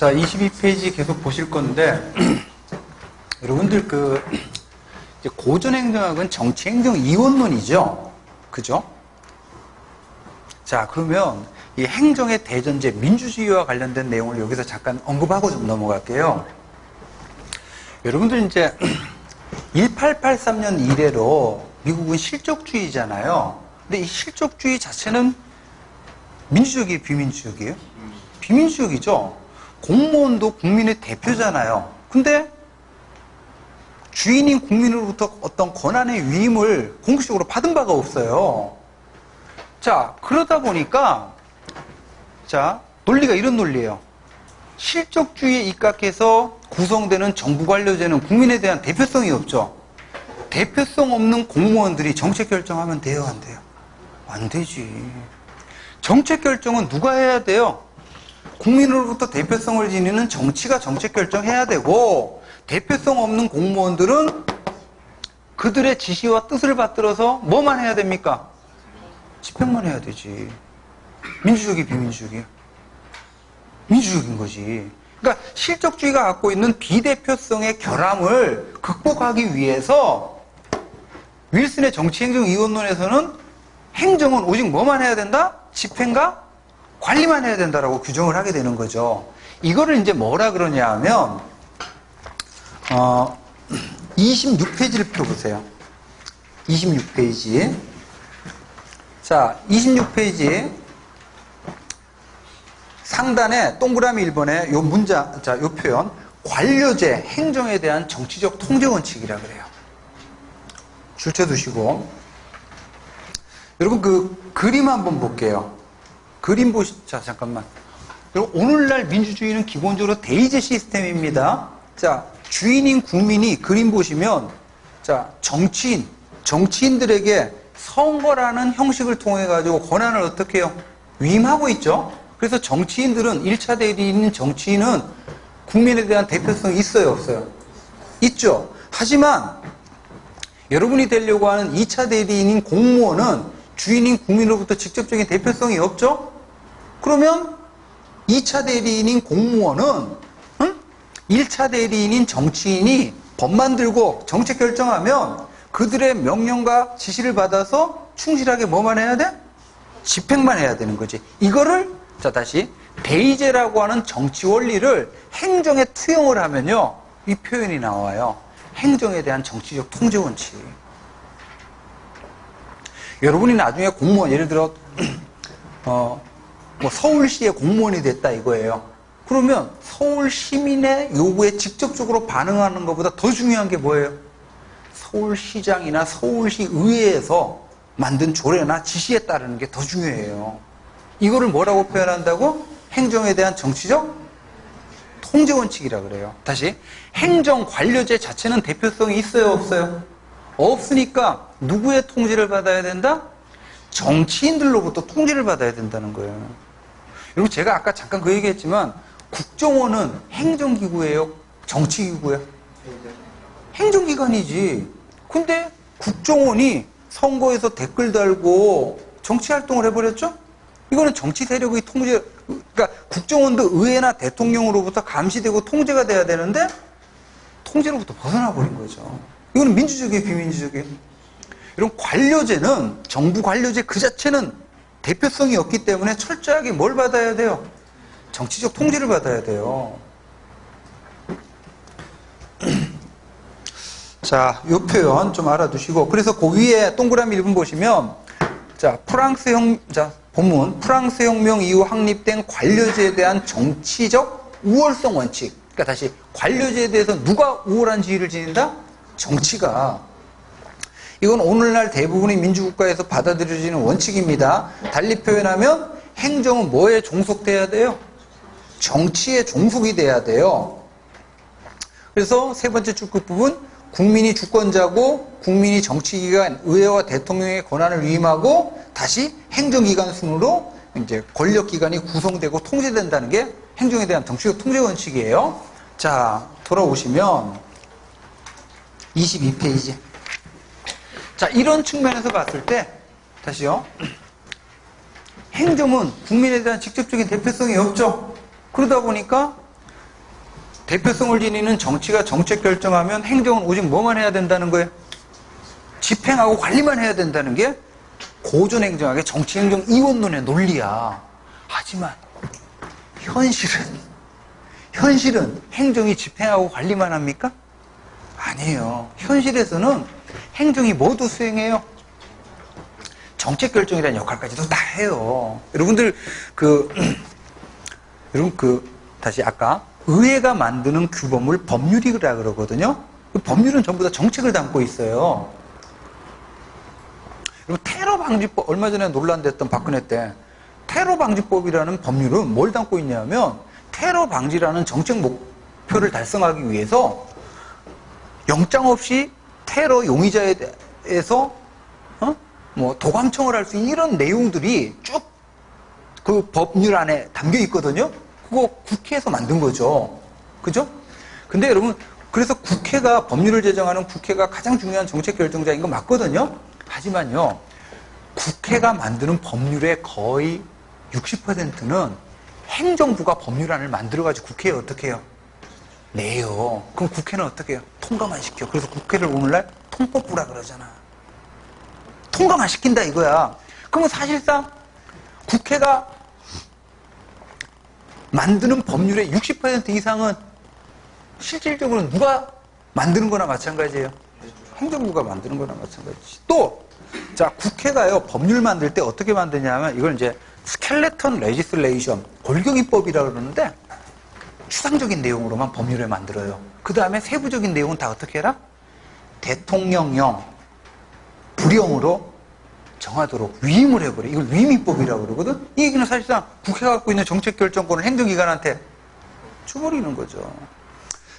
자, 22페이지 계속 보실 건데, 여러분들 이제 고전행정학은 정치행정 이원론이죠. 그죠? 자, 그러면 이 행정의 대전제, 민주주의와 관련된 내용을 여기서 잠깐 언급하고 좀 넘어갈게요. 여러분들 이제 1883년 이래로 미국은 실족주의잖아요. 근데 이 실족주의 자체는 민주적이에요, 비민주적이에요? 비민주적이죠. 공무원도 국민의 대표잖아요. 근데 주인인 국민으로부터 어떤 권한의 위임을 공식적으로 받은 바가 없어요. 자, 그러다 보니까 자, 논리가 이런 논리예요. 실족주의에 입각해서 구성되는 정부관료제는 국민에 대한 대표성이 없죠. 대표성 없는 공무원들이 정책 결정하면 돼요, 안 돼요? 안 되지. 정책 결정은 누가 해야 돼요? 국민으로부터 대표성을 지니는 정치가 정책 결정해야 되고, 대표성 없는 공무원들은 그들의 지시와 뜻을 받들어서 뭐만 해야 됩니까? 집행만 해야 되지. 민주주의, 비민주주의? 민주적인 거지. 그러니까 실적주의가 갖고 있는 비대표성의 결함을 극복하기 위해서 윌슨의 정치행정 이원론에서는 행정은 오직 뭐만 해야 된다? 집행과 관리만 해야 된다라고 규정을 하게 되는 거죠. 이거를 이제 뭐라 그러냐 하면 26페이지를 펴보세요. 26페이지. 자, 26페이지 상단에 동그라미 1번에 요 문장, 자, 요 표현, 관료제, 행정에 대한 정치적 통제 원칙이라 그래요. 줄쳐두시고. 여러분, 그림 한번 볼게요. 그림 자, 잠깐만. 여러분, 오늘날 민주주의는 기본적으로 대의제 시스템입니다. 자, 주인인 국민이 그림 보시면, 자, 정치인들에게 선거라는 형식을 통해가지고 권한을 어떻게 해요? 위임하고 있죠? 그래서 정치인들은 1차 대리인 정치인은 국민에 대한 대표성이 있어요, 없어요? 있죠. 하지만 여러분이 되려고 하는 2차 대리인인 공무원은 주인인 국민으로부터 직접적인 대표성이 없죠? 그러면 2차 대리인인 공무원은 1차 대리인인 정치인이 법 만들고 정책 결정하면 그들의 명령과 지시를 받아서 충실하게 뭐만 해야 돼? 집행만 해야 되는 거지. 이거를 자, 다시 대의제라고 하는 정치 원리를 행정에 투영을 하면요, 이 표현이 나와요. 행정에 대한 정치적 통제 원칙. 여러분이 나중에 공무원, 예를 들어 뭐 서울시의 공무원이 됐다 이거예요. 그러면 서울 시민의 요구에 직접적으로 반응하는 것보다 더 중요한 게 뭐예요? 서울시장이나 서울시 의회에서 만든 조례나 지시에 따르는 게 더 중요해요. 이거를 뭐라고 표현한다고? 행정에 대한 정치적 통제 원칙이라 그래요. 다시, 행정 관료제 자체는 대표성이 있어요, 없어요? 없으니까 누구의 통제를 받아야 된다? 정치인들로부터 통제를 받아야 된다는 거예요. 여러분, 제가 아까 잠깐 그 얘기했지만 국정원은 행정기구예요, 정치기구예요? 행정기관이지. 근데 국정원이 선거에서 댓글 달고 정치활동을 해버렸죠? 이거는 정치 세력의 통제, 그러니까 국정원도 의회나 대통령으로부터 감시되고 통제가 돼야 되는데 통제로부터 벗어나 버린 거죠. 이거는 민주적이에요, 비민주적이에요? 이런 관료제는, 정부 관료제 그 자체는 대표성이 없기 때문에 철저하게 뭘 받아야 돼요? 정치적 통제를 받아야 돼요. 자, 이 표현 좀 알아두시고, 그래서 그 위에 동그라미 1번 보시면, 자, 본문, 프랑스 혁명 이후 확립된 관료제에 대한 정치적 우월성 원칙. 그러니까 다시, 관료제에 대해서 누가 우월한 지위를 지닌다? 정치가. 이건 오늘날 대부분의 민주국가에서 받아들여지는 원칙입니다. 달리 표현하면 행정은 뭐에 종속돼야 돼요? 정치에 종속이 돼야 돼요. 그래서 세 번째 줄끝 부분, 국민이 주권자고 국민이 정치기관, 의회와 대통령의 권한을 위임하고 다시 행정기관 순으로 이제 권력기관이 구성되고 통제된다는 게 행정에 대한 정치적 통제 원칙이에요. 자, 돌아오시면 22페이지. 자, 이런 측면에서 봤을 때 다시요. 행정은 국민에 대한 직접적인 대표성이 없죠. 그러다 보니까 대표성을 지니는 정치가 정책 결정하면 행정은 오직 뭐만 해야 된다는 거예요? 집행하고 관리만 해야 된다는 게 고전행정학의 정치행정 이원론의 논리야. 하지만 현실은 행정이 집행하고 관리만 합니까? 아니에요. 현실에서는 행정이 모두 수행해요. 정책 결정이라는 역할까지도 다 해요. 여러분들 다시 아까 의회가 만드는 규범을 법률이라 그러거든요. 그 법률은 전부 다 정책을 담고 있어요. 그리고 테러 방지법, 얼마 전에 논란됐던 박근혜 때 테러 방지법이라는 법률은 뭘 담고 있냐면 테러 방지라는 정책 목표를 달성하기 위해서 영장 없이 테러 용의자에 대해서 도감청을 할 수 있는 이런 내용들이 쭉 그 법률 안에 담겨 있거든요. 그거 국회에서 만든 거죠. 그죠? 근데 여러분, 그래서 국회가, 법률을 제정하는 국회가 가장 중요한 정책 결정자인 거 맞거든요. 하지만요, 국회가 만드는 법률의 거의 60%는 행정부가 법률안을 만들어가지고 국회에 어떻게 해요? 내요. 그럼 국회는 어떻게 해요? 통과만 시켜. 그래서 국회를 오늘날 통법부라 그러잖아. 통과만 시킨다 이거야. 그러면 사실상 국회가 만드는 법률의 60% 이상은 실질적으로 누가 만드는 거나 마찬가지예요. 행정부가 만드는 거나 마찬가지지. 또, 자, 국회가요, 법률 만들 때 어떻게 만드냐면, 이걸 이제 스켈레톤 레지슬레이션, 골경이법이라 그러는데, 추상적인 내용으로만 법률을 만들어요. 그 다음에 세부적인 내용은 다 어떻게 해라? 대통령령, 불령으로 정하도록 위임을 해버려. 이걸 위임입법이라고 그러거든? 이 얘기는 사실상 국회가 갖고 있는 정책결정권을 행정기관한테 줘버리는 거죠.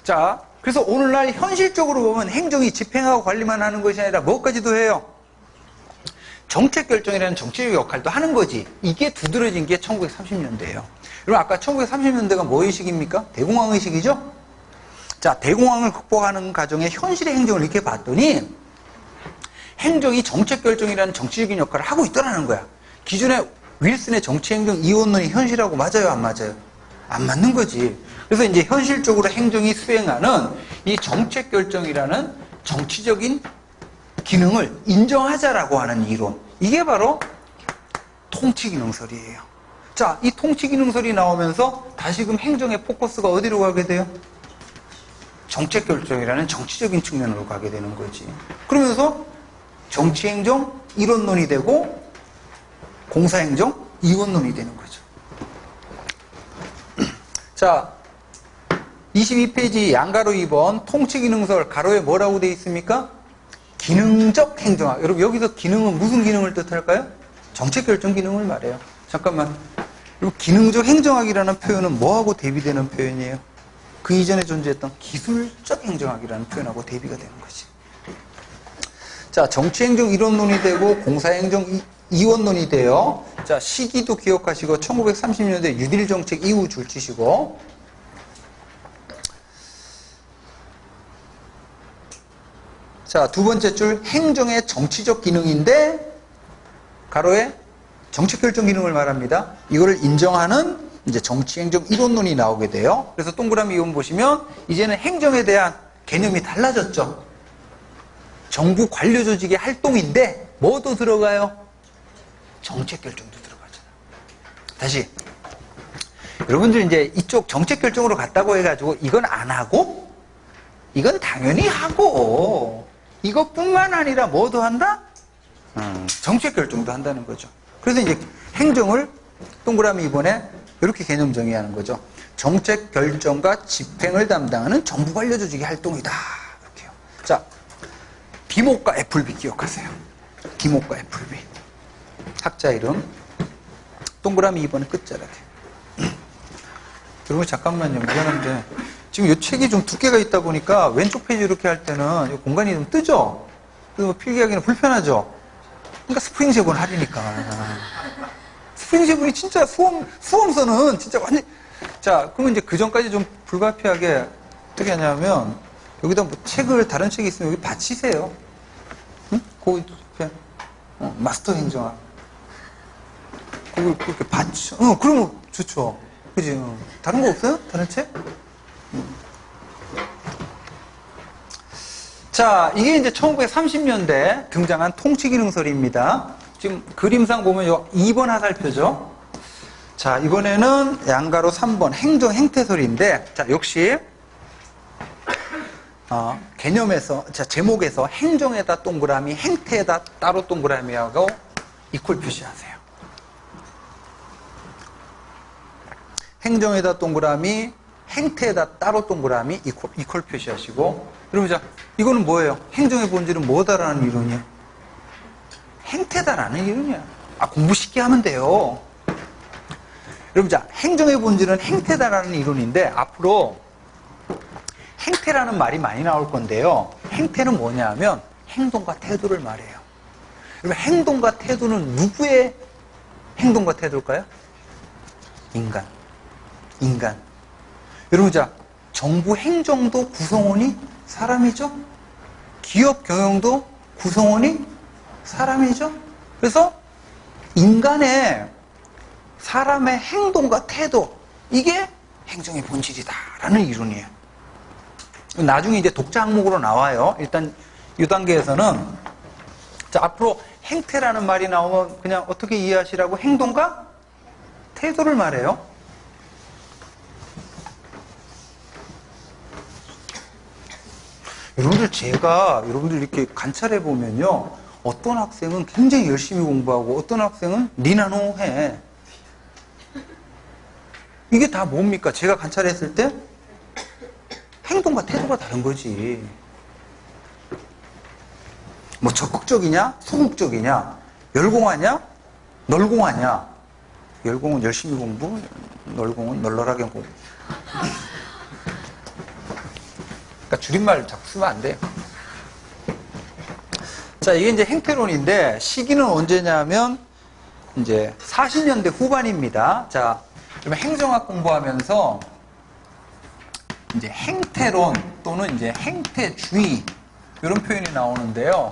자, 그래서 오늘날 현실적으로 보면 행정이 집행하고 관리만 하는 것이 아니라 뭐까지도 해요? 정책결정이라는 정치적 역할도 하는 거지. 이게 두드러진 게 1930년대예요. 그럼 아까 1930년대가 뭐의 시기입니까? 대공황의 시기죠? 자, 대공황을 극복하는 과정에 현실의 행정을 이렇게 봤더니 행정이 정책결정이라는 정치적인 역할을 하고 있더라는 거야. 기존의 윌슨의 정치행정 이원론이 현실하고 맞아요, 안 맞아요? 안 맞는 거지. 그래서 이제 현실적으로 행정이 수행하는 이 정책결정이라는 정치적인 기능을 인정하자라고 하는 이론. 이게 바로 통치기능설이에요. 자, 이 통치기능설이 나오면서 다시금 행정의 포커스가 어디로 가게 돼요? 정책결정이라는 정치적인 측면으로 가게 되는 거지. 그러면서 정치행정 이론론이 되고 공사행정 이원론이 되는 거죠. 자, 22페이지 양가로 2번 통치기능설 가로에 뭐라고 되어 있습니까? 기능적 행정학. 여러분 여기서 기능은 무슨 기능을 뜻할까요? 정책결정 기능을 말해요. 잠깐만. 그리고 기능적 행정학이라는 표현은 뭐하고 대비되는 표현이에요? 그 이전에 존재했던 기술적 행정학이라는 표현하고 대비가 되는 거지. 자, 정치행정 이론론이 되고 공사행정 이원론이 돼요. 자, 시기도 기억하시고 1930년대 뉴딜 정책 이후 줄치시고. 자, 두 번째 줄 행정의 정치적 기능인데 가로에 정책결정 기능을 말합니다. 이거를 인정하는 이제 정치행정 이론론이 나오게 돼요. 그래서 동그라미 이원 보시면 이제는 행정에 대한 개념이 달라졌죠. 정부 관료 조직의 활동인데 뭐도 들어가요? 정책결정도 들어가잖아. 다시 여러분들 이제 이쪽 정책결정으로 갔다고 해가지고 이건 안 하고 이건 당연히 하고 이것뿐만 아니라 뭐도 한다? 정책결정도 한다는 거죠. 그래서 이제 행정을 동그라미 2번에 이렇게 개념 정의하는 거죠. 정책결정과 집행을 담당하는 정부 관료 조직의 활동이다. 이렇게요. 자, 디모과 애플비 기억하세요. 디모과 애플비. 학자 이름. 동그라미 2번의 끝자락에. 여러분 잠깐만요. 미안한데 지금 이 책이 좀 두께가 있다 보니까 왼쪽 페이지 이렇게 할 때는 공간이 좀 뜨죠? 그래서 필기하기는 불편하죠? 그러니까 스프링7 하리니까. 스프링7이 진짜 수험서는 진짜 완전. 자, 그러면 이제 그 전까지 좀 불가피하게 어떻게 하냐면 여기다 뭐 책을, 다른 책이 있으면 여기 받치세요. 응? 그거 그냥, 마스터 행정학. 그걸 그렇게 받쳐. 그러면 좋죠. 그지? 다른 거 없어요? 다른 책? 자, 이게 이제 1930년대 등장한 통치기능설입니다. 지금 그림상 보면 요 2번 하살표죠. 자, 이번에는 양가로 3번 행정 행태설인데, 자, 역시 개념에서, 자, 제목에서 행정에다 동그라미, 행태에다 따로 동그라미하고 이퀄 표시하세요. 행정에다 동그라미, 행태에다 따로 동그라미, 이퀄 표시하시고. 그러면 자, 이거는 뭐예요? 행정의 본질은 뭐다라는 이론이에요? 행태다라는 이론이야. 공부 쉽게 하면 돼요. 여러분, 자, 행정의 본질은 행태다라는 이론인데, 앞으로 행태라는 말이 많이 나올 건데요. 행태는 뭐냐 하면 행동과 태도를 말해요. 여러분, 행동과 태도는 누구의 행동과 태도일까요? 인간. 여러분, 자, 정부 행정도 구성원이 사람이죠? 기업 경영도 구성원이 사람이죠? 그래서 인간의 사람의 행동과 태도, 이게 행정의 본질이다라는 이론이에요. 나중에 이제 독자 항목으로 나와요. 일단 이 단계에서는, 자, 앞으로 행태라는 말이 나오면 그냥 어떻게 이해하시라고? 행동과 태도를 말해요. 여러분들 이렇게 관찰해 보면요, 어떤 학생은 굉장히 열심히 공부하고 어떤 학생은 니나노 해. 이게 다 뭡니까? 제가 관찰했을 때 행동과 태도가 다른 거지. 뭐 적극적이냐, 소극적이냐, 열공하냐, 널공하냐. 열공은 열심히 공부, 널공은 널널하게 공부. 그러니까 줄임말 자꾸 쓰면 안 돼요. 자, 이게 이제 행태론인데, 시기는 언제냐면 이제 40년대 후반입니다. 자, 그러면 행정학 공부하면서 이제 행태론 또는 이제 행태주의, 이런 표현이 나오는데요.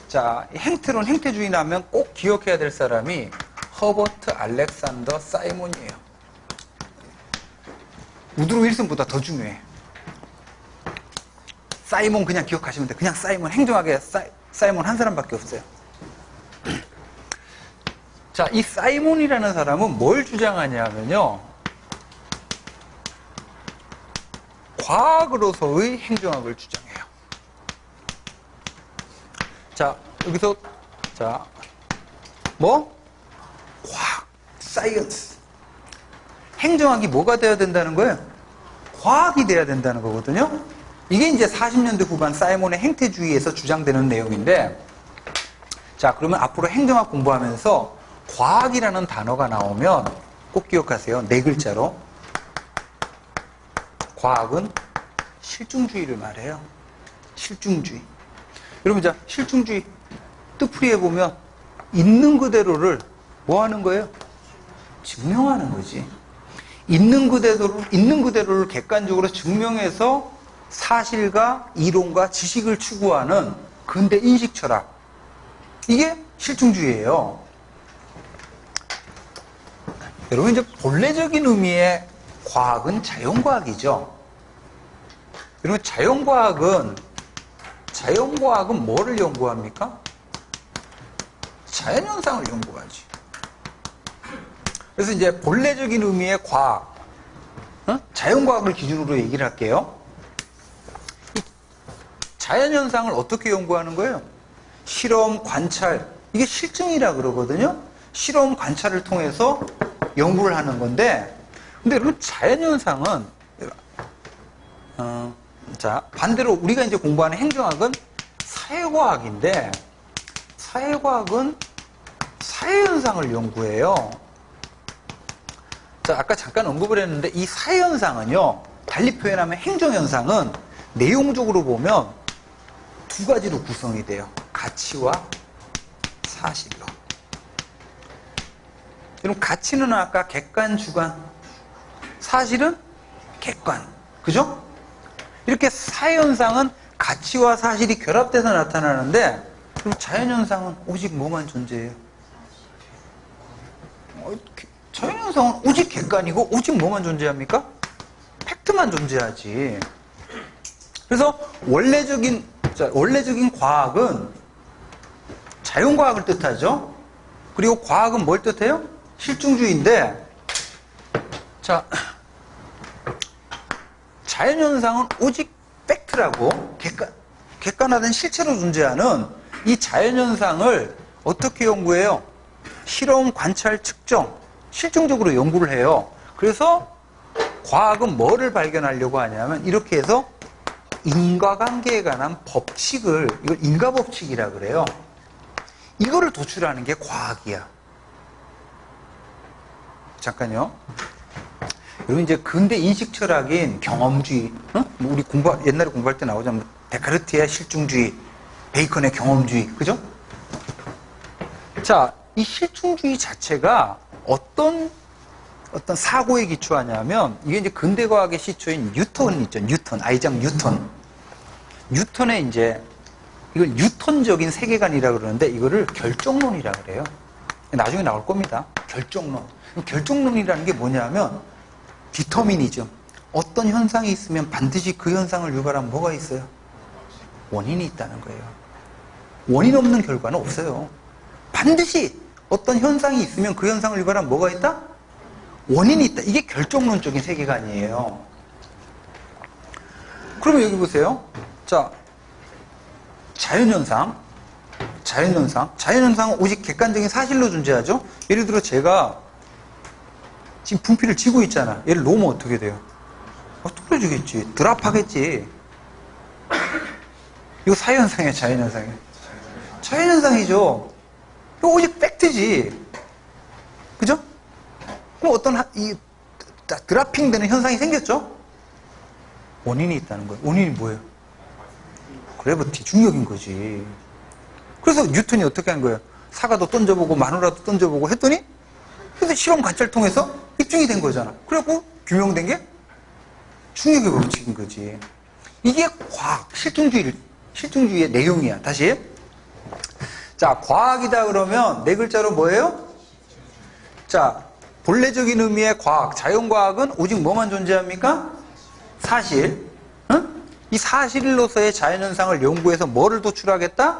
자, 행태론, 행태주의 나면 꼭 기억해야 될 사람이 허버트 알렉산더 사이몬이에요. 우드로 윌슨보다 더 중요해. 사이몬 그냥 기억하시면 돼. 그냥 사이몬, 행정학에 사이몬 한 사람밖에 없어요. 자, 이 사이몬이라는 사람은 뭘 주장하냐면요, 과학으로서의 행정학을 주장해요. 자, 여기서, 자, 과학, 사이언스. 행정학이 뭐가 돼야 된다는 거예요? 과학이 돼야 된다는 거거든요. 이게 이제 40년대 후반 사이몬의 행태주의에서 주장되는 내용인데, 자, 그러면 앞으로 행정학 공부하면서 과학이라는 단어가 나오면 꼭 기억하세요. 4글자로. 과학은 실증주의를 말해요. 실증주의. 여러분, 자, 실증주의 뜻풀이해 보면 있는 그대로를 뭐 하는 거예요? 증명하는 거지. 있는 그대로를 객관적으로 증명해서 사실과 이론과 지식을 추구하는 근대 인식 철학. 이게 실증주의예요. 여러분, 이제 본래적인 의미의 과학은 자연과학이죠. 여러분, 자연과학은 뭐를 연구합니까? 자연현상을 연구하지. 그래서 이제 본래적인 의미의 과학, 자연과학을 기준으로 얘기를 할게요. 자연현상을 어떻게 연구하는 거예요? 실험, 관찰, 이게 실증이라 그러거든요. 실험, 관찰을 통해서 연구를 하는 건데, 근데 여러분, 자연현상은, 자, 반대로 우리가 이제 공부하는 행정학은 사회과학인데, 사회과학은 사회현상을 연구해요. 자, 아까 잠깐 언급을 했는데, 이 사회현상은요, 달리 표현하면 행정현상은 내용적으로 보면 2가지로 구성이 돼요. 가치와 사실로. 그럼 가치는 아까 객관, 주관, 사실은 객관. 그죠? 이렇게 사회현상은 가치와 사실이 결합돼서 나타나는데, 그럼 자연현상은 오직 뭐만 존재해요? 자연현상은 오직 객관이고 오직 뭐만 존재합니까? 팩트만 존재하지. 그래서 원래적인 자, 원래적인 과학은 자연과학을 뜻하죠. 그리고 과학은 뭘 뜻해요? 실증주의인데, 자, 자연현상은 오직 팩트라고 객관화된 실체로 존재하는 이 자연현상을 어떻게 연구해요? 실험, 관찰, 측정, 실증적으로 연구를 해요. 그래서 과학은 뭐를 발견하려고 하냐면 이렇게 해서 인과관계에 관한 법칙을, 이걸 인과법칙이라 그래요. 이거를 도출하는 게 과학이야. 잠깐요. 여러분 이제 근대 인식 철학인 경험주의, 우리 옛날에 공부할 때 나오잖아요. 데카르트의 실증주의, 베이컨의 경험주의, 그죠? 자, 이 실증주의 자체가 어떤 사고에 기초하냐면, 이게 이제 근대과학의 시초인 뉴턴 있죠. 뉴턴, 아이작 뉴턴. 뉴턴의 이제, 이걸 뉴턴적인 세계관이라 그러는데, 이거를 결정론이라 그래요. 나중에 나올 겁니다. 결정론. 결정론이라는 게 뭐냐면, 디터미니즘. 어떤 현상이 있으면 반드시 그 현상을 유발한 뭐가 있어요? 원인이 있다는 거예요. 원인 없는 결과는 없어요. 반드시 어떤 현상이 있으면 그 현상을 유발한 뭐가 있다? 원인이 있다. 이게 결정론적인 세계관이에요. 그러면 여기 보세요. 자, 자연현상은 오직 객관적인 사실로 존재하죠. 예를 들어 제가 지금 분필을 쥐고 있잖아. 얘를 놓으면 어떻게 돼요? 떨어지겠지. 드랍하겠지. 이거 사회현상이에요, 자연현상이에요? 자연현상이죠. 이거 오직 팩트지. 그죠? 그럼 어떤 드라핑 되는 현상이 생겼죠? 원인이 있다는 거예요. 원인이 뭐예요? 그래비티, 중력인 거지. 그래서 뉴턴이 어떻게 한 거예요? 사과도 던져보고 마누라도 던져보고 했더니 근데 실험 관찰 통해서 입증이 된 거잖아. 그래갖고 규명된 게 중력의 법칙인 거지. 이게 과학, 실증주의의 내용이야. 다시. 자, 과학이다 그러면 네 글자로 뭐예요? 자, 본래적인 의미의 과학, 자연과학은 오직 뭐만 존재합니까? 사실. 응? 이 사실로서의 자연현상을 연구해서 뭐를 도출하겠다?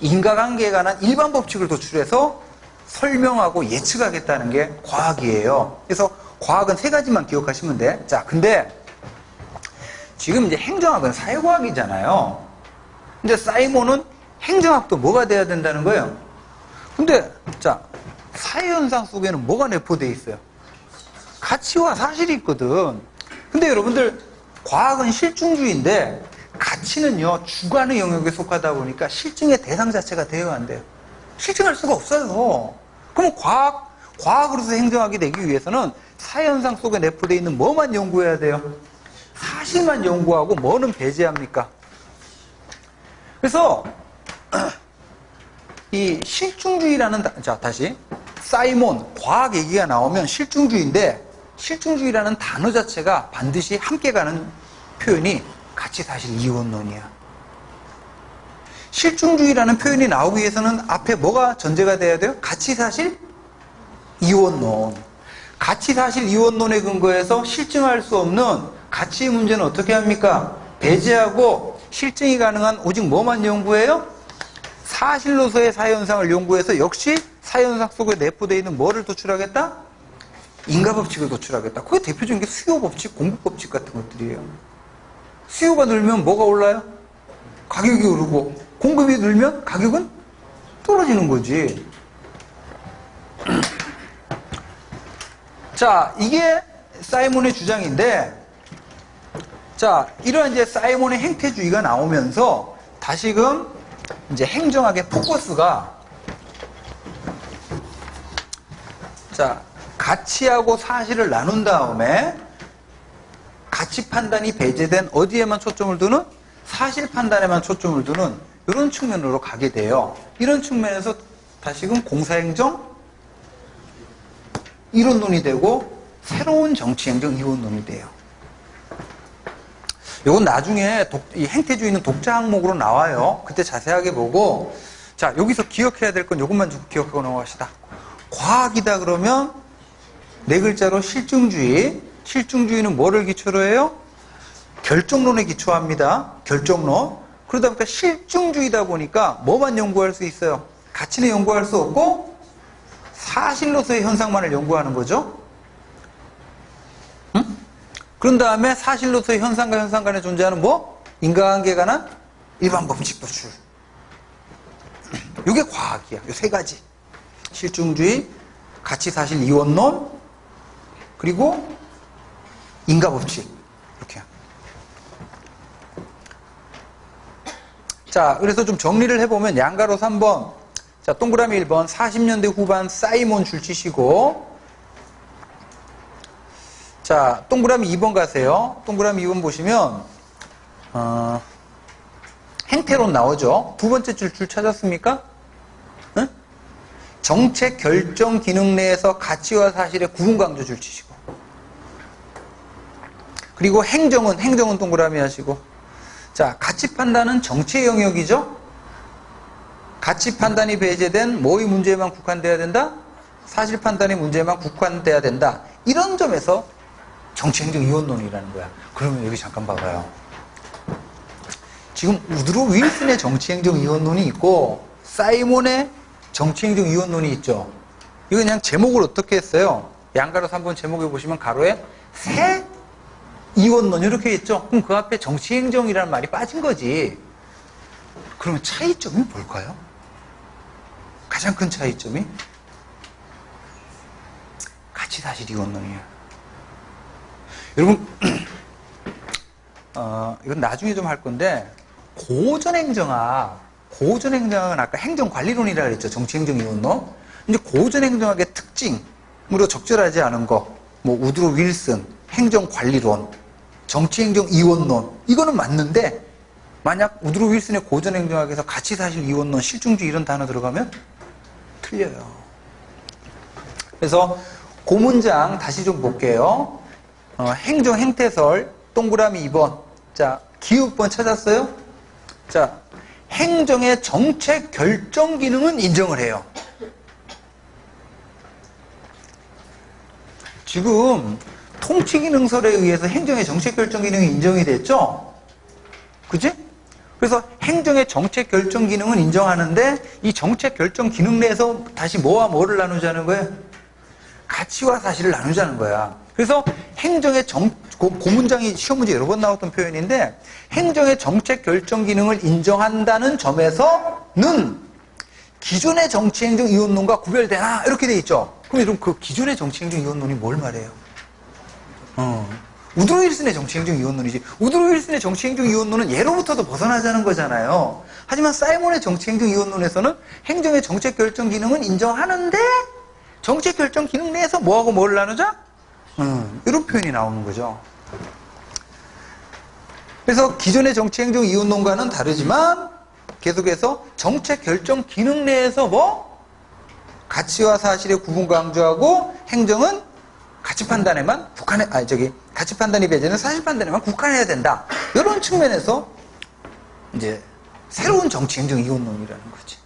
인과관계에 관한 일반 법칙을 도출해서 설명하고 예측하겠다는 게 과학이에요. 그래서 과학은 세 가지만 기억하시면 돼. 자, 근데 지금 이제 행정학은 사회과학이잖아요. 근데 사이몬은 행정학도 뭐가 돼야 된다는 거예요? 근데 자, 사회현상 속에는 뭐가 내포되어 있어요? 가치와 사실이 있거든. 근데 여러분들 과학은 실증주의인데 가치는요 주관의 영역에 속하다 보니까 실증의 대상 자체가 되어야 안 돼요. 실증할 수가 없어요. 그럼 과학으로서 행정학이 되기 위해서는 사회현상 속에 내포되어 있는 뭐만 연구해야 돼요? 사실만 연구하고 뭐는 배제합니까? 그래서 이 실증주의라는 자, 다시 사이몬 과학 얘기가 나오면 실증주의인데 실증주의라는 단어 자체가 반드시 함께 가는 표현이 가치 사실 이원론이야. 실증주의라는 표현이 나오기 위해서는 앞에 뭐가 전제가 돼야 돼요? 가치 사실 이원론. 가치 사실 이원론에 근거해서 실증할 수 없는 가치의 문제는 어떻게 합니까? 배제하고 실증이 가능한 오직 뭐만 연구해요? 사실로서의 사회현상을 연구해서 역시 사회현상 속에 내포되어 있는 뭐를 도출하겠다? 인과법칙을 도출하겠다. 그게 대표적인 게 수요법칙, 공급법칙 같은 것들이에요. 수요가 늘면 뭐가 올라요? 가격이 오르고 공급이 늘면 가격은 떨어지는 거지. 자, 이게 사이몬의 주장인데 자, 이런 이제 사이몬의 행태주의가 나오면서 다시금 이제 행정학의 포커스가 자, 가치하고 사실을 나눈 다음에 가치 판단이 배제된 어디에만 초점을 두는? 사실 판단에만 초점을 두는 이런 측면으로 가게 돼요. 이런 측면에서 다시금 공사행정 이론론이 되고 새로운 정치행정 이론론이 돼요. 이건 나중에 이 행태주의는 독자 항목으로 나와요. 그때 자세하게 보고 자, 여기서 기억해야 될 건 이것만 좀 기억하고 넘어갑시다. 과학이다 그러면 네 글자로 실증주의. 실증주의는 뭐를 기초로 해요? 결정론에 기초합니다. 결정론. 그러다 보니까 실증주의다 보니까 뭐만 연구할 수 있어요? 가치는 연구할 수 없고 사실로서의 현상만을 연구하는 거죠. 응? 그런 다음에 사실로서의 현상과 현상 간에 존재하는 뭐? 인과관계에 관한 일반 법칙 도출. 이게 과학이야. 이 세 가지. 실증주의, 가치사실 이원론, 그리고 인과법칙. 이렇게. 자, 그래서 좀 정리를 해보면 양가로 3번, 자, 동그라미 1번 40년대 후반 사이몬 줄치시고, 자, 동그라미 2번 가세요. 동그라미 2번 보시면 행태론 나오죠. 두 번째 줄 찾았습니까? 응? 정책 결정 기능 내에서 가치와 사실의 구분 강조 줄치시고, 그리고 행정은 동그라미 하시고, 자, 가치 판단은 정치의 영역이죠. 가치 판단이 배제된 뭐의 문제에만 국한돼야 된다? 사실 판단의 문제에만 국한돼야 된다. 이런 점에서 정치행정 이원론이라는 거야. 그러면 여기 잠깐 봐봐요. 지금 우드로 윌슨의 정치행정 이원론이 있고 사이몬의 정치행정 이원론이 있죠. 이거 그냥 제목을 어떻게 했어요? 양가로 3번 제목에 보시면 가로에 새 이원론 이렇게 있죠. 그럼 그 앞에 정치행정이라는 말이 빠진 거지. 그러면 차이점이 뭘까요? 가장 큰 차이점이 가치사실 이원론이에요. 여러분, 이건 나중에 좀 할 건데, 고전행정학은 아까 행정관리론이라고 그랬죠. 정치행정이원론. 이제 고전행정학의 특징으로 적절하지 않은 거, 뭐, 우드로 윌슨, 행정관리론, 정치행정이원론, 이거는 맞는데, 만약 우드로 윌슨의 고전행정학에서 가치사실 이원론, 실증주의 이런 단어 들어가면 틀려요. 그래서 그 문장 다시 좀 볼게요. 행정 행태설 동그라미 2번. 자, 기읍번 찾았어요? 자, 행정의 정책 결정 기능은 인정을 해요. 지금 통치기능설에 의해서 행정의 정책 결정 기능이 인정이 됐죠? 그지? 그래서 행정의 정책 결정 기능은 인정하는데 이 정책 결정 기능 내에서 다시 뭐와 뭐를 나누자는 거예요? 가치와 사실을 나누자는 거야. 그래서 행정의 그 문장이 시험 문제 여러 번 나왔던 표현인데, 행정의 정책 결정 기능을 인정한다는 점에서는 기존의 정치행정 이원론과 구별되나? 이렇게 돼 있죠. 그럼 여러분 그 기존의 정치행정 이원론이 뭘 말해요? 우드로 윌슨의 정치행정 이원론이지. 우드로 윌슨의 정치행정 이원론은 예로부터도 벗어나자는 거잖아요. 하지만 사이몬의 정치행정 이원론에서는 행정의 정책 결정 기능은 인정하는데 정책 결정 기능 내에서 뭐하고 뭐를 나누자? 이런 표현이 나오는 거죠. 그래서 기존의 정치행정 이원론과는 다르지만 계속해서 정책 결정 기능 내에서 뭐? 가치와 사실의 구분 강조하고 행정은 가치 판단에만 가치 판단이 배제는 사실 판단에만 국한해야 된다. 이런 측면에서 이제 새로운 정치행정 이원론이라는 거지.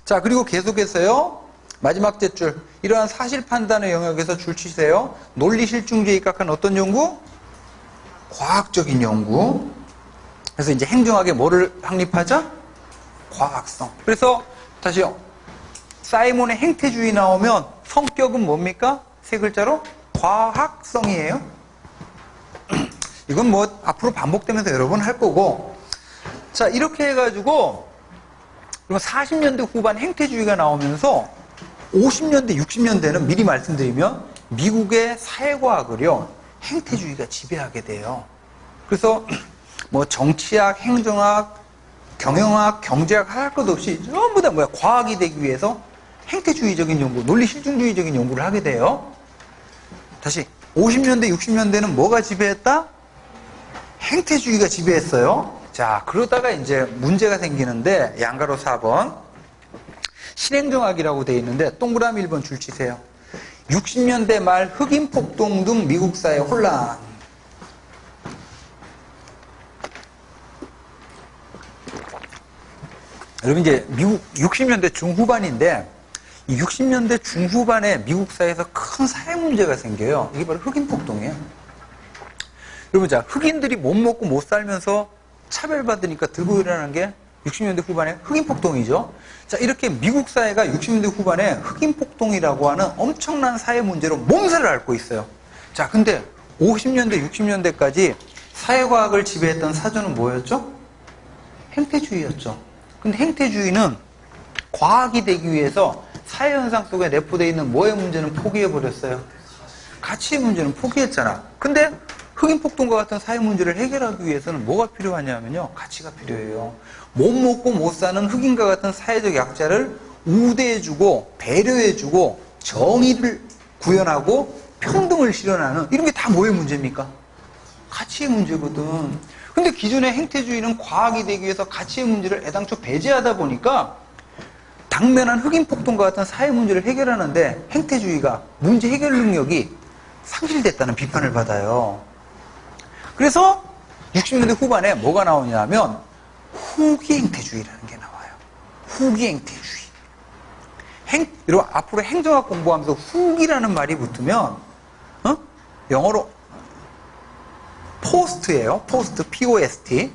자, 그리고 계속해서요. 마지막 jet줄. 이러한 사실 판단의 영역에서 줄 치세요. 논리 실증주의에 입각한 어떤 연구? 과학적인 연구. 그래서 이제 행정학에 뭐를 확립하자? 과학성. 그래서 다시요. 사이몬의 행태주의 나오면 성격은 뭡니까? 세 글자로 과학성이에요. 이건 뭐 앞으로 반복되면서 여러 번 할 거고. 자, 이렇게 해가지고 그러면 40년대 후반 행태주의가 나오면서 50년대, 60년대는 미리 말씀드리면 미국의 사회과학을요, 행태주의가 지배하게 돼요. 그래서 뭐 정치학, 행정학, 경영학, 경제학 할 것 없이 전부 다 뭐야, 과학이 되기 위해서 행태주의적인 연구, 논리 실증주의적인 연구를 하게 돼요. 다시 50년대, 60년대는 뭐가 지배했다? 행태주의가 지배했어요. 자, 그러다가 이제 문제가 생기는데 양가로 4번 신행정학이라고 되어 있는데 동그라미 1번 줄 치세요. 60년대 말 흑인 폭동 등 미국 사회 혼란. 여러분 이제 미국 60년대 중후반인데 이 60년대 중후반에 미국 사회에서 큰 사회 문제가 생겨요. 이게 바로 흑인 폭동이에요. 여러분, 자, 흑인들이 못 먹고 못 살면서 차별받으니까 들고 일어나는 게 60년대 후반에 흑인 폭동이죠. 자, 이렇게 미국 사회가 60년대 후반에 흑인 폭동이라고 하는 엄청난 사회 문제로 몸살을 앓고 있어요. 자, 근데 50년대, 60년대까지 사회과학을 지배했던 사조는 뭐였죠? 행태주의였죠. 근데 행태주의는 과학이 되기 위해서 사회현상 속에 내포되어 있는 뭐의 문제는 포기해버렸어요? 가치의 문제는 포기했잖아. 근데 흑인 폭동과 같은 사회 문제를 해결하기 위해서는 뭐가 필요하냐면요, 가치가 필요해요. 못 먹고 못 사는 흑인과 같은 사회적 약자를 우대해주고 배려해주고 정의를 구현하고 평등을 실현하는, 이런 게 다 뭐의 문제입니까? 가치의 문제거든. 근데 기존의 행태주의는 과학이 되기 위해서 가치의 문제를 애당초 배제하다 보니까 당면한 흑인 폭동과 같은 사회 문제를 해결하는데 행태주의가 문제 해결 능력이 상실됐다는 비판을 받아요. 그래서 60년대 후반에 뭐가 나오냐면 후기 행태주의라는 게 나와요. 후기 행태주의. 여러분, 앞으로 행정학 공부하면서 후기라는 말이 붙으면 영어로 post예요. post, P-O-S-T.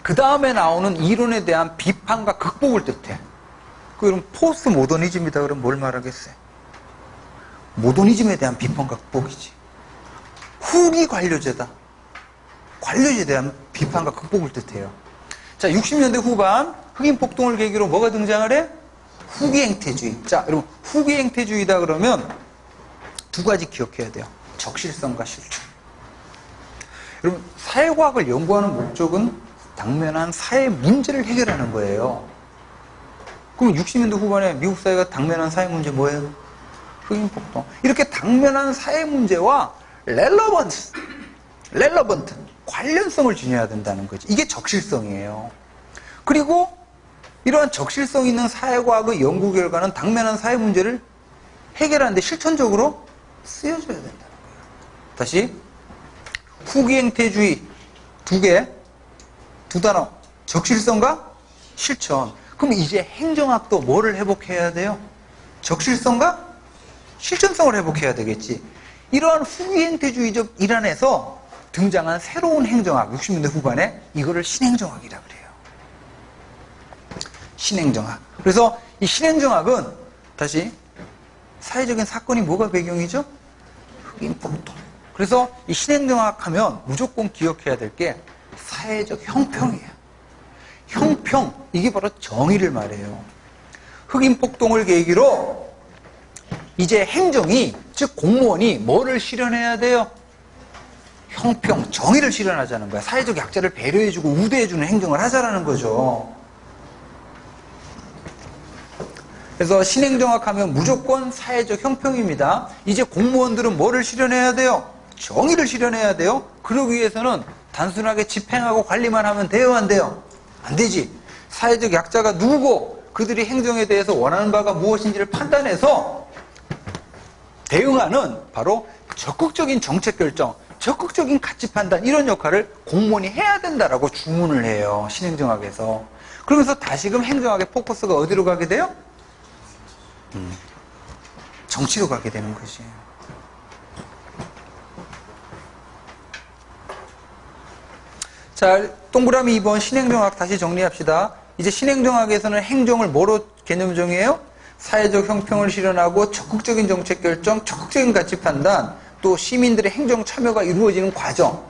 그 다음에 나오는 이론에 대한 비판과 극복을 뜻해. 그럼 포스트 모더니즘이다 그러면 뭘 말하겠어요? 모더니즘에 대한 비판과 극복이지. 후기 관료제다. 관료제에 대한 비판과 극복을 뜻해요. 자, 60년대 후반 흑인 폭동을 계기로 뭐가 등장을 해? 후기 행태주의. 자, 여러분, 후기 행태주의다 그러면 두 가지 기억해야 돼요. 적실성과 실존. 여러분, 사회과학을 연구하는 목적은 당면한 사회 문제를 해결하는 거예요. 그럼 60년대 후반에 미국 사회가 당면한 사회 문제 뭐예요? 흑인 폭동. 이렇게 당면한 사회 문제와 렐러번트, 관련성을 지녀야 된다는 거지. 이게 적실성이에요. 그리고 이러한 적실성 있는 사회과학의 연구 결과는 당면한 사회 문제를 해결하는데 실천적으로 쓰여져야 된다는 거예요. 다시, 후기 행태주의 두 단어, 적실성과 실천. 그럼 이제 행정학도 뭐를 회복해야 돼요? 적실성과 실천성을 회복해야 되겠지. 이러한 후기 행태주의적 일환에서 등장한 새로운 행정학, 60년대 후반에 이거를 신행정학이라 그래요. 신행정학. 그래서 이 신행정학은 다시 사회적인 사건이 뭐가 배경이죠? 흑인 폭동. 그래서 이 신행정학 하면 무조건 기억해야 될 게 사회적 형평이에요. 형평, 이게 바로 정의를 말해요. 흑인 폭동을 계기로 이제 행정이, 즉 공무원이 뭐를 실현해야 돼요? 형평, 정의를 실현하자는 거야. 사회적 약자를 배려해주고 우대해주는 행정을 하자라는 거죠. 그래서 신행정학 하면 무조건 사회적 형평입니다. 이제 공무원들은 뭐를 실현해야 돼요? 정의를 실현해야 돼요. 그러기 위해서는 단순하게 집행하고 관리만 하면 돼요, 안 돼요? 안 되지. 사회적 약자가 누구고 그들이 행정에 대해서 원하는 바가 무엇인지를 판단해서 대응하는 바로 적극적인 정책 결정, 적극적인 가치 판단, 이런 역할을 공무원이 해야 된다라고 주문을 해요, 신행정학에서. 그러면서 다시금 행정학의 포커스가 어디로 가게 돼요? 정치로 가게 되는 거지. 자, 동그라미 2번 신행정학 다시 정리합시다. 이제 신행정학에서는 행정을 뭐로 개념 정의해요? 사회적 형평을 실현하고 적극적인 정책 결정, 적극적인 가치 판단, 또 시민들의 행정 참여가 이루어지는 과정.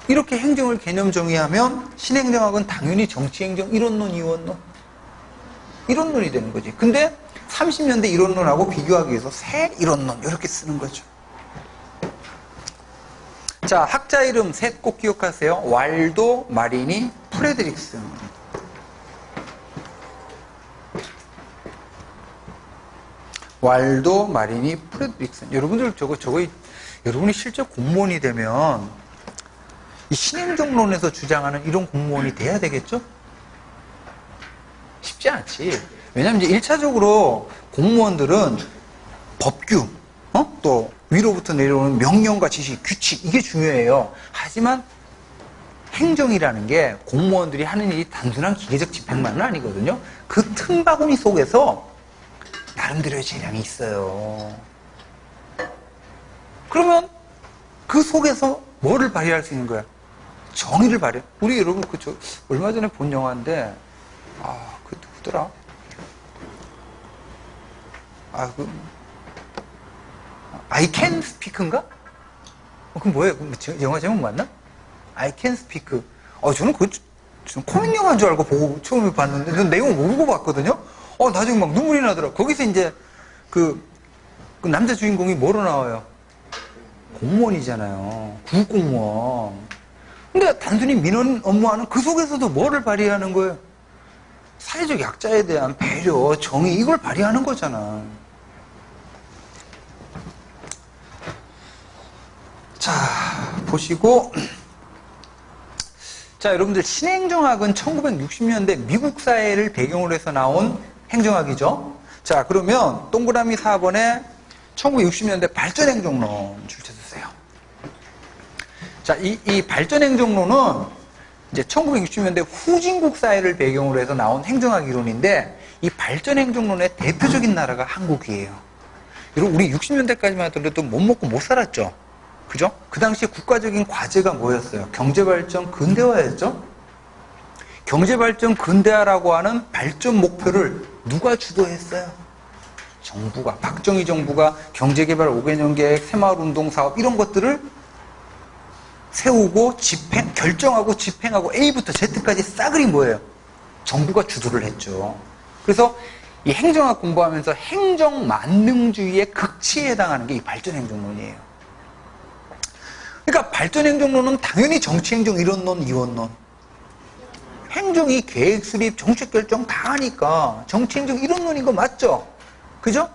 이렇게 행정을 개념 정의하면 신행정학은 당연히 정치행정 1원론, 2원론. 1원론이 되는 거지. 근데 30년대 1원론하고 비교하기 위해서 새 1원론 이렇게 쓰는 거죠. 자, 학자 이름 셋 꼭 기억하세요. 왈도, 마리니, 프레드릭슨. 왈도, 마리니, 프레드릭슨. 여러분들 여러분이 실제 공무원이 되면 이 신행정론에서 주장하는 이런 공무원이 돼야 되겠죠? 쉽지 않지. 왜냐하면 이제 1차적으로 공무원들은 법규, 또 위로부터 내려오는 명령과 지시, 규칙, 이게 중요해요. 하지만 행정이라는 게 공무원들이 하는 일이 단순한 기계적 집행만은 아니거든요. 그 틈바구니 속에서 나름대로의 재량이 있어요. 그러면 그 속에서 뭐를 발휘할 수 있는 거야? 정의를 발휘. 우리 여러분 얼마 전에 본 영화인데 그 누구더라? I Can Speak인가? 그 뭐예요? 영화 제목 맞나? I Can Speak. 저는 저는 코믹 영화인 줄 알고 보고 처음에 봤는데, 전 내용 모르고 봤거든요? 나중에 막 눈물이 나더라. 거기서 이제, 그 남자 주인공이 뭐로 나와요? 공무원이잖아요. 구급공무원. 근데 단순히 민원 업무하는 그 속에서도 뭐를 발휘하는 거예요? 사회적 약자에 대한 배려, 정의, 이걸 발휘하는 거잖아. 자, 보시고. 자, 여러분들, 신행정학은 1960년대 미국 사회를 배경으로 해서 나온 행정학이죠. 자, 그러면 동그라미 4번에 1960년대 발전행정론 줄쳐주세요. 자, 이 발전행정론은 이제 1960년대 후진국 사회를 배경으로 해서 나온 행정학 이론인데, 이 발전행정론의 대표적인 나라가 한국이에요. 여러분, 우리 60년대까지만 하더라도 못 먹고 못 살았죠? 그죠? 그 당시에 국가적인 과제가 뭐였어요? 경제발전 근대화였죠? 경제발전 근대화라고 하는 발전 목표를 누가 주도했어요? 정부가, 박정희 정부가 경제개발 5개년 계획, 새마을운동 사업 이런 것들을 세우고 결정하고 집행하고 A부터 Z까지 싸그리 뭐예요? 정부가 주도를 했죠. 그래서 이 행정학 공부하면서 행정만능주의의 극치에 해당하는 게 이 발전행정론이에요. 그러니까 발전행정론은 당연히 정치행정 이론론, 이원론. 행정이 계획 수립, 정책 결정 다 하니까 정치행정 이론론인 거 맞죠? 그죠?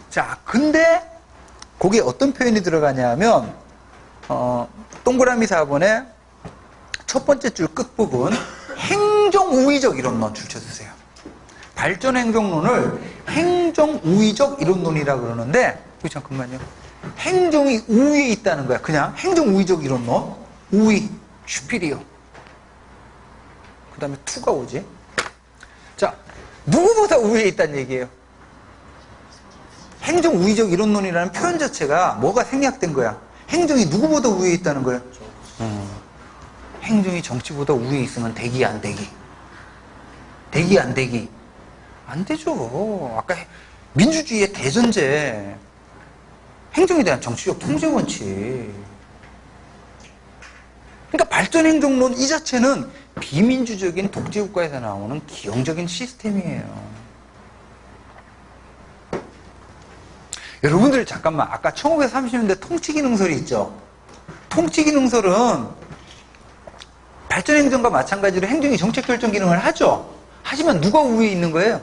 자, 근데 거기에 어떤 표현이 들어가냐면 동그라미 4번에 첫 번째 줄 끝부분 행정우위적 이론론 줄쳐주세요. 발전행정론을 행정우위적 이론론이라고 그러는데 잠깐만요. 행정이 우위에 있다는 거야. 그냥 행정우위적 이론론. 우위, 슈피리어. 그 다음에 투가 오지. 자, 누구보다 우위에 있다는 얘기예요. 행정우위적 이론론이라는 표현 자체가 뭐가 생략된 거야? 행정이 누구보다 우위에 있다는 거예요. 행정이 정치보다 우위에 있으면 되기 안 되기? 되기 안 되기? 안 되죠. 아까 민주주의의 대전제. 행정에 대한 정치적 통제 원칙. 그러니까 발전행정론 이 자체는 비민주적인 독재국가에서 나오는 기형적인 시스템이에요. 여러분들 잠깐만, 아까 1930년대 통치기능설이 있죠? 통치기능설은 발전행정과 마찬가지로 행정이 정책결정 기능을 하죠? 하지만 누가 우위에 있는 거예요?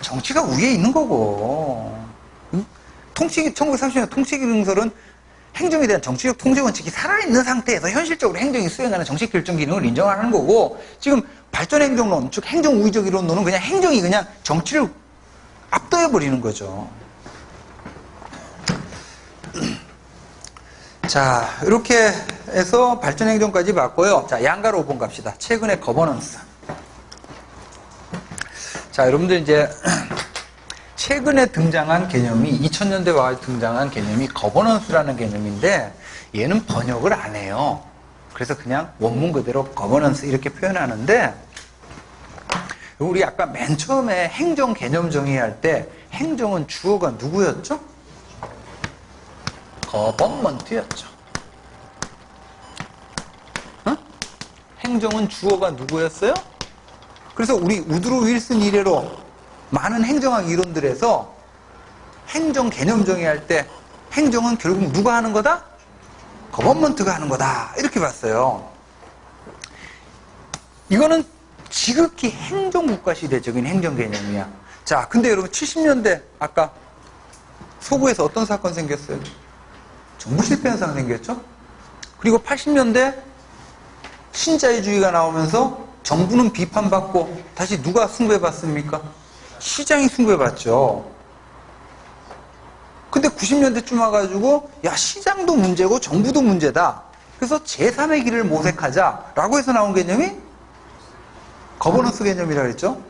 정치가 우위에 있는 거고. 1930년 통치기능설은 행정에 대한 정치적 통제 원칙이 살아있는 상태에서 현실적으로 행정이 수행하는 정책 결정 기능을 인정하는 거고, 지금 발전행정론, 즉 행정우위적 이론론은 그냥 행정이 그냥 정치를 압도해버리는 거죠. 자, 이렇게 해서 발전행정까지 봤고요. 자, 양가로 5번 갑시다. 최근의 거버넌스. 자, 여러분들 이제 최근에 등장한 개념이 2000년대 와 등장한 개념이 거버넌스라는 개념인데, 얘는 번역을 안 해요. 그래서 그냥 원문 그대로 거버넌스 이렇게 표현하는데, 우리 아까 맨 처음에 행정 개념 정의할 때 행정은 주어가 누구였죠? 거버먼트였죠. 행정은 주어가 누구였어요? 그래서 우리 우드로 윌슨 이래로 많은 행정학 이론들에서 행정 개념 정의할 때 행정은 결국 누가 하는 거다? 거버먼트가 하는 거다. 이렇게 봤어요. 이거는 지극히 행정국가 시대적인 행정 개념이야. 자, 근데 여러분 70년대 아까 서구에서 어떤 사건 생겼어요? 정부 실패 현상 생겼죠? 그리고 80년대 신자유주의가 나오면서 정부는 비판받고 다시 누가 숭배받습니까? 시장이 숭배받죠. 근데 90년대쯤 와가지고 야, 시장도 문제고 정부도 문제다. 그래서 제3의 길을 모색하자라고 해서 나온 개념이 거버넌스 개념이라고 했죠.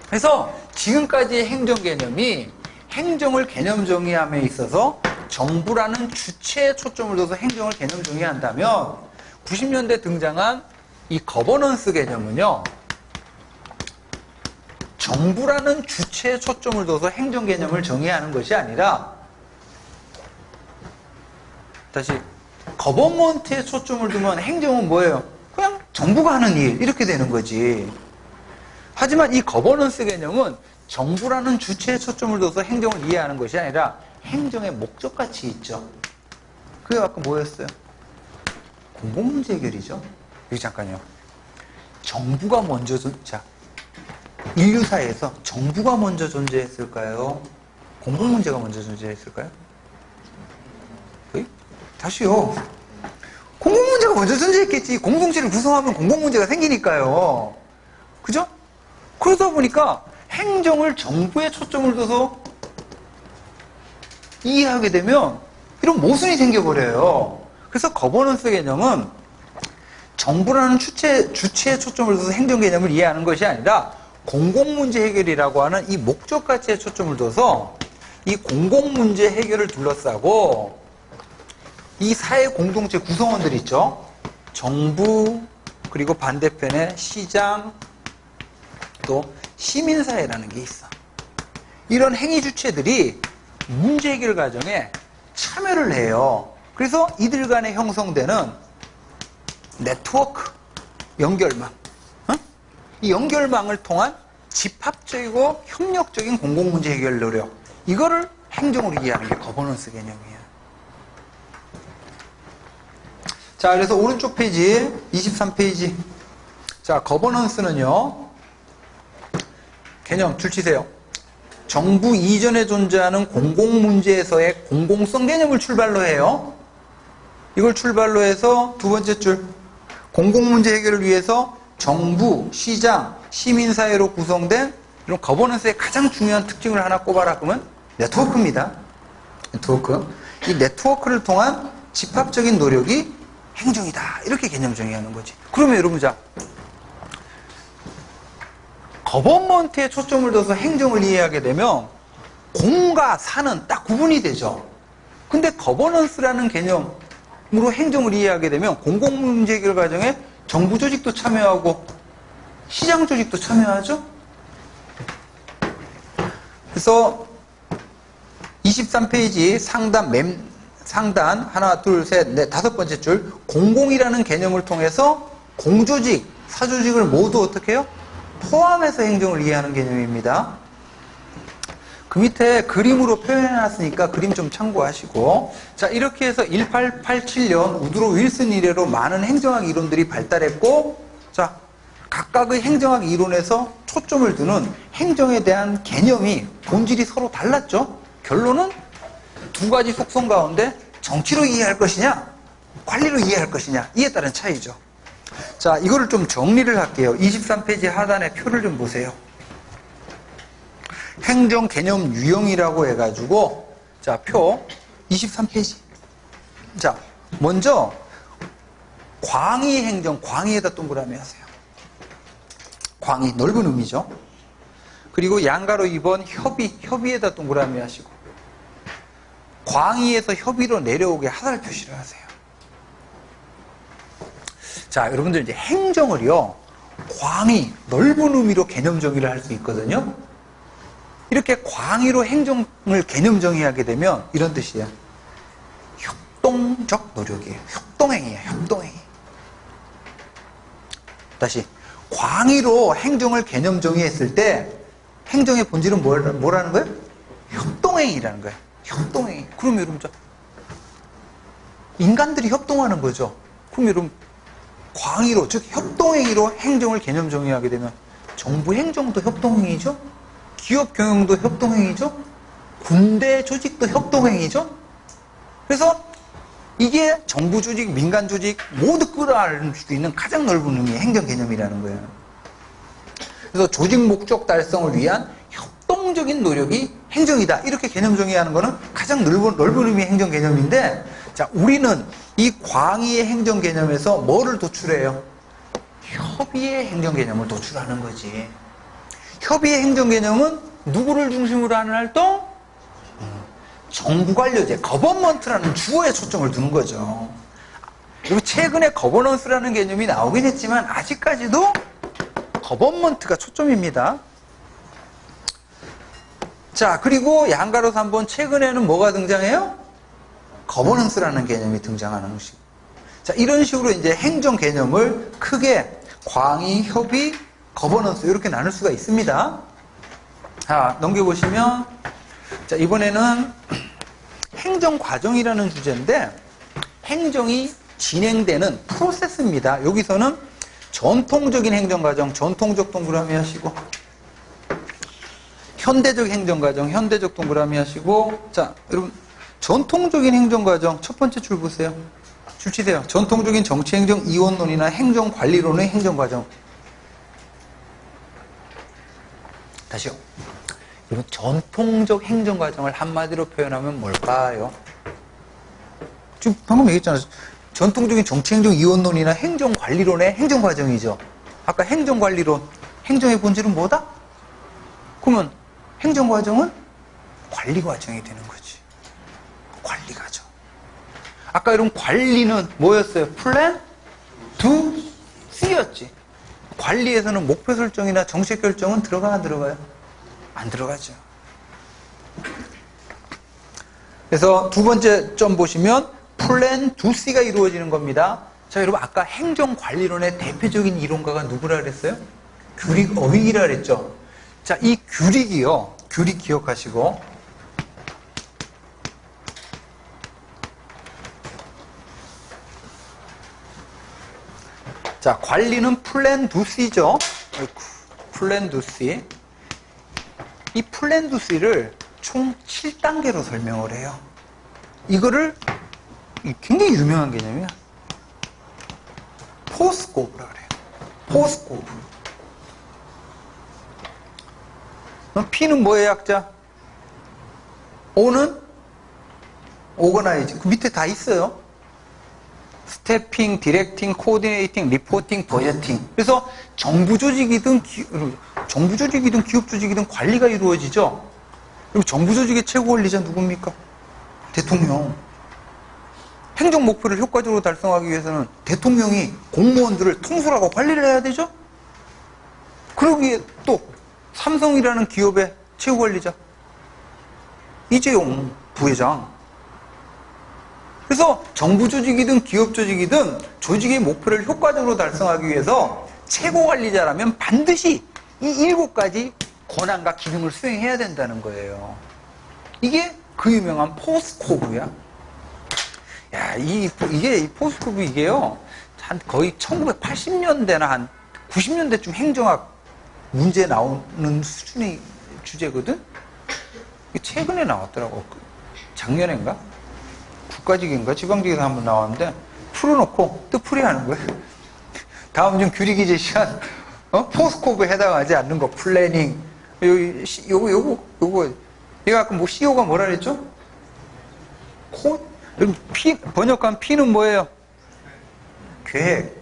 그래서 지금까지의 행정 개념이 행정을 개념 정의함에 있어서 정부라는 주체에 초점을 둬서 행정을 개념 정의한다면 90년대 등장한 이 거버넌스 개념은요, 정부라는 주체에 초점을 둬서 행정 개념을 정의하는 것이 아니라, 다시, 거버먼트에 초점을 두면 행정은 뭐예요? 그냥 정부가 하는 일, 이렇게 되는 거지. 하지만 이 거버넌스 개념은 정부라는 주체에 초점을 둬서 행정을 이해하는 것이 아니라 행정의 목적같이 있죠. 그게 아까 뭐였어요? 공공문제 해결이죠. 여기 잠깐요. 정부가 먼저, 자, 인류사에서 정부가 먼저 존재했을까요? 공공문제가 먼저 존재했을까요? 다시요. 공공문제가 먼저 존재했겠지. 공동체를 구성하면 공공문제가 생기니까요. 그죠? 그러다 보니까 행정을 정부에 초점을 둬서 이해하게 되면 이런 모순이 생겨버려요. 그래서 거버넌스 개념은 정부라는 주체에 초점을 둬서 행정 개념을 이해하는 것이 아니라 공공문제 해결이라고 하는 이 목적 가치에 초점을 둬서 이 공공문제 해결을 둘러싸고 이 사회 공동체 구성원들 있죠. 정부, 그리고 반대편에 시장, 또 시민사회라는 게 있어. 이런 행위 주체들이 문제 해결 과정에 참여를 해요. 그래서 이들 간에 형성되는 네트워크, 연결망, 이 연결망을 통한 집합적이고 협력적인 공공문제 해결 노력, 이거를 행정으로 이해하는 게 거버넌스 개념이에요. 자, 그래서 오른쪽 페이지 23페이지. 자, 거버넌스는요, 개념 줄 치세요. 정부 이전에 존재하는 공공문제에서의 공공성 개념을 출발로 해요. 이걸 출발로 해서 두 번째 줄, 공공문제 해결을 위해서 정부, 시장, 시민사회로 구성된 이런 거버넌스의 가장 중요한 특징을 하나 꼽아라 그러면 네트워크입니다. 네트워크. 이 네트워크를 통한 집합적인 노력이 행정이다. 이렇게 개념 정의하는 거지. 그러면 여러분, 자, 거버먼트에 초점을 둬서 행정을 이해하게 되면 공과 사는 딱 구분이 되죠. 근데 거버넌스라는 개념으로 행정을 이해하게 되면 공공문제 해결 과정에 정부 조직도 참여하고 시장 조직도 참여하죠. 그래서 23페이지 상단 하나, 둘, 셋, 넷, 다섯 번째 줄, 공공이라는 개념을 통해서 공조직, 사조직을 모두 어떻게 해요? 포함해서 행정을 이해하는 개념입니다. 그 밑에 그림으로 표현해놨으니까 그림 좀 참고하시고, 자, 이렇게 해서 1887년 우드로 윌슨 이래로 많은 행정학 이론들이 발달했고, 자, 각각의 행정학 이론에서 초점을 두는 행정에 대한 개념이 본질이 서로 달랐죠. 결론은 두 가지 속성 가운데 정치로 이해할 것이냐, 관리로 이해할 것이냐, 이에 따른 차이죠. 자, 이거를 좀 정리를 할게요. 23페이지 하단에 표를 좀 보세요. 행정 개념 유형이라고 해가지고, 자, 표 23페이지. 자, 먼저 광의 행정, 광의에다 동그라미 하세요. 광의, 넓은 의미죠. 그리고 양가로 2번 협의에다 동그라미 하시고, 광의에서 협의로 내려오게 하달 표시를 하세요. 자, 여러분들 이제 행정을요, 광의, 넓은 의미로 개념 정의를 할 수 있거든요. 이렇게 광의로 행정을 개념 정의하게 되면 이런 뜻이에요. 협동적 노력이에요. 협동행위예요. 협동행위. 다시, 광의로 행정을 개념 정의했을 때 행정의 본질은 뭐라는 거예요? 협동행위라는 거예요. 협동행위. 그럼 여러분, 인간들이 협동하는 거죠. 그럼 여러분, 광의로, 즉 협동행위로 행정을 개념 정의하게 되면 정부 행정도 협동행위죠. 기업 경영도 협동행위죠. 군대 조직도 협동행위죠. 그래서 이게 정부 조직, 민간 조직 모두 끌어안을 수 있는 가장 넓은 의미의 행정 개념이라는 거예요. 그래서 조직 목적 달성을 위한 협동적인 노력이 행정이다. 이렇게 개념 정의하는 거는 가장 넓은 의미의 행정 개념인데, 자, 우리는 이 광의의 행정 개념에서 뭐를 도출해요? 협의의 행정 개념을 도출하는 거지. 협의의 행정 개념은 누구를 중심으로 하는 활동? 정부관료제, 거버먼트라는 주어에 초점을 두는 거죠. 그리고 최근에 거버넌스라는 개념이 나오긴 했지만 아직까지도 거버먼트가 초점입니다. 자, 그리고 양가로서 한번 최근에는 뭐가 등장해요? 거버넌스라는 개념이 등장하는 식. 자, 이런 식으로 이제 행정 개념을 크게 광의, 협의, 거버넌스 이렇게 나눌 수가 있습니다. 자, 넘겨보시면 자, 이번에는 행정 과정이라는 주제인데 행정이 진행되는 프로세스입니다. 여기서는 전통적인 행정과정, 전통적 동그라미 하시고 현대적 행정과정, 현대적 동그라미 하시고 자, 여러분 전통적인 행정과정 첫 번째 줄 보세요. 줄 치세요. 전통적인 정치행정 이원론이나 행정관리론의 행정과정. 다시요. 여러분 전통적 행정과정을 한마디로 표현하면 뭘까요? 지금 방금 얘기했잖아요. 전통적인 정치행정 이원론이나 행정관리론의 행정과정이죠. 아까 행정관리론, 행정의 본질은 뭐다? 그러면 행정과정은 관리과정이 되는 거지. 관리과정. 아까 이런 관리는 뭐였어요? 플랜, 두, C였지. 관리에서는 목표 설정이나 정책 결정은 들어가 안 들어가요? 안 들어가죠. 그래서 두 번째 점 보시면 플랜 2C가 이루어지는 겁니다. 자, 여러분 아까 행정관리론의 대표적인 이론가가 누구라 그랬어요? 규릭 어휘라 그랬죠. 자, 이 규릭이요. 규릭 기억하시고 자, 관리는 플랜 2C죠. 플랜 2C. 이 플랜 2C를 총 7단계로 설명을 해요. 이거를 굉장히 유명한 개념이야. 포스코브라 그래요. 포스코브. P는 뭐의 약자? O는 오거나이즈. 그 밑에 다 있어요. 스태핑, 디렉팅, 코디네이팅, 리포팅, 버제팅. 그래서 정부 조직이든 기업 조직이든 관리가 이루어지죠. 그리고 정부 조직의 최고 관리자 누굽니까? 대통령. 행정 목표를 효과적으로 달성하기 위해서는 대통령이 공무원들을 통솔하고 관리를 해야 되죠. 그러기에 또 삼성이라는 기업의 최고 관리자 이재용 부회장. 그래서 정부 조직이든 기업 조직이든 조직의 목표를 효과적으로 달성하기 위해서 최고 관리자라면 반드시 이 7가지 권한과 기능을 수행해야 된다는 거예요. 이게 그 유명한 포스코브야. 야, 이 포스코브 이게요. 한 거의 1980년대나 한 90년대쯤 행정학 문제 나오는 수준의 주제거든? 최근에 나왔더라고. 작년인가? 국가직인가? 지방직에서 한번 나왔는데, 풀어놓고 뜻풀이 하는 거예요. 다음 중 규리기재 시간, 포스코브에 해당하지 않는 거, 플래닝. 요거, 얘가 아까 뭐 CEO가 뭐라 그랬죠? 번역한 P는 뭐예요? 계획.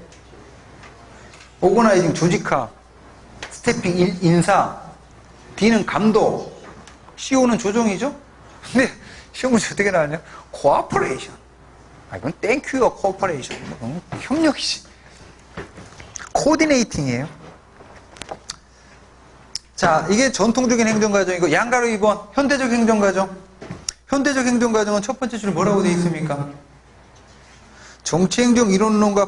오거나이징, 조직화. 스태핑, 인사. D는 감독. CO는 조정이죠? 근데 시험 문제 어떻게 나왔냐? 코어퍼레이션. 이건 땡큐어 코어퍼레이션. 협력이지. 코디네이팅이에요. 자, 이게 전통적인 행정과정이고 양가로 2번 현대적 행정과정. 현대적 행정과정은 첫 번째 줄 뭐라고 되어 있습니까? 정치행정 이론론과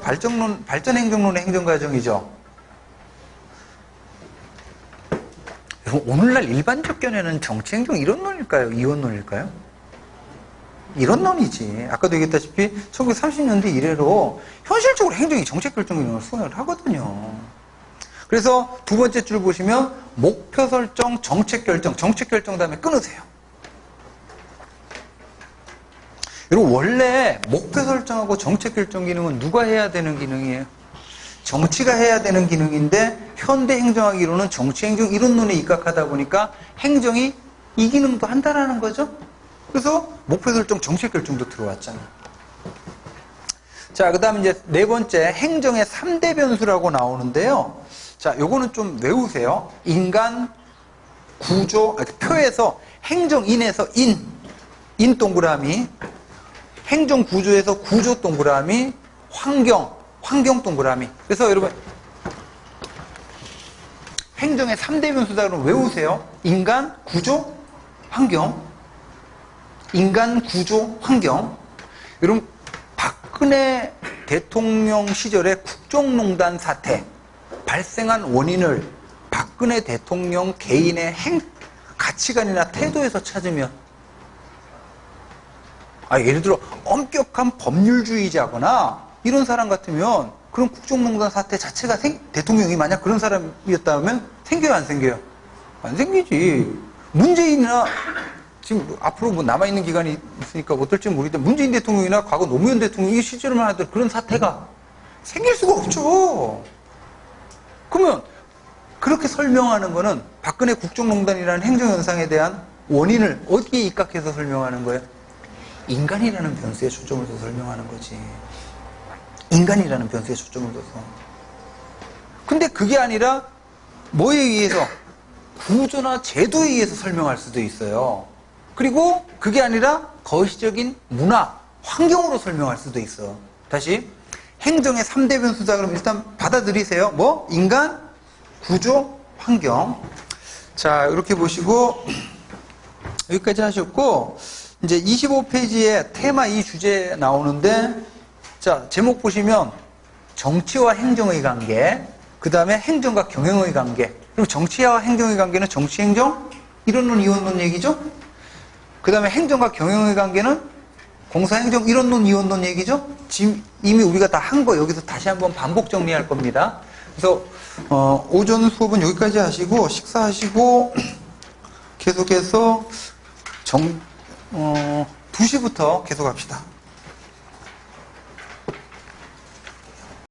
발전행정론의 행정과정이죠. 오늘날 일반적 견해는 정치행정 이론론일까요? 이원론일까요? 이론론이지. 아까도 얘기했다시피 1930년대 이래로 현실적으로 행정이 정책결정 기능을 수행을 하거든요. 그래서 두 번째 줄 보시면 목표 설정, 정책결정, 정책결정 다음에 끊으세요. 여러분 원래 목표 설정하고 정책결정 기능은 누가 해야 되는 기능이에요? 정치가 해야 되는 기능인데 현대 행정학 이론은 정치행정 이론론에 입각하다 보니까 행정이 이 기능도 한다라는 거죠. 그래서 목표 설정, 정책 결정도 들어왔잖아요. 자, 그 다음에 이제 네 번째 행정의 3대 변수라고 나오는데요. 자, 요거는 좀 외우세요. 인간, 구조, 표에서 행정인에서 인. 인 동그라미, 행정 구조에서 구조 동그라미, 환경 동그라미. 그래서 여러분 행정의 3대 변수다 그러면 외우세요. 인간, 구조, 환경. 인간, 구조, 환경. 여러분 박근혜 대통령 시절에 국정농단 사태 발생한 원인을 박근혜 대통령 개인의 가치관이나 태도에서 찾으면, 예를 들어 엄격한 법률주의자거나 이런 사람 같으면 그런 국정농단 사태 자체가 대통령이 만약 그런 사람이었다면 생겨요, 안 생겨요? 안 생기지. 문재인이나 지금 앞으로 뭐 남아있는 기간이 있으니까 어떨지 모르겠는데 문재인 대통령이나 과거 노무현 대통령이 시절만 하던 그런 사태가 생길 수가 없죠. 그러면 그렇게 설명하는 거는 박근혜 국정농단이라는 행정현상에 대한 원인을 어디에 입각해서 설명하는 거예요? 인간이라는 변수에 초점을 둬서 설명하는 거지. 인간이라는 변수에 초점을 둬서. 근데 그게 아니라 뭐에 의해서? 구조나 제도에 의해서 설명할 수도 있어요. 그리고 그게 아니라 거시적인 문화, 환경으로 설명할 수도 있어. 다시 행정의 3대 변수다 그러면 일단 받아들이세요. 뭐? 인간, 구조, 환경. 자, 이렇게 보시고 여기까지 하셨고 이제 25페이지에 테마 2 주제 나오는데, 자, 제목 보시면 정치와 행정의 관계, 그 다음에 행정과 경영의 관계. 그리고 정치와 행정의 관계는 정치, 행정, 이론론, 이원론 얘기죠. 그 다음에 행정과 경영의 관계는 공사, 행정, 이론론, 이원론 얘기죠. 지금 이미 우리가 다 한 거 여기서 다시 한번 반복 정리할 겁니다. 그래서 오전 수업은 여기까지 하시고 식사하시고 계속해서 2시부터 계속 합시다.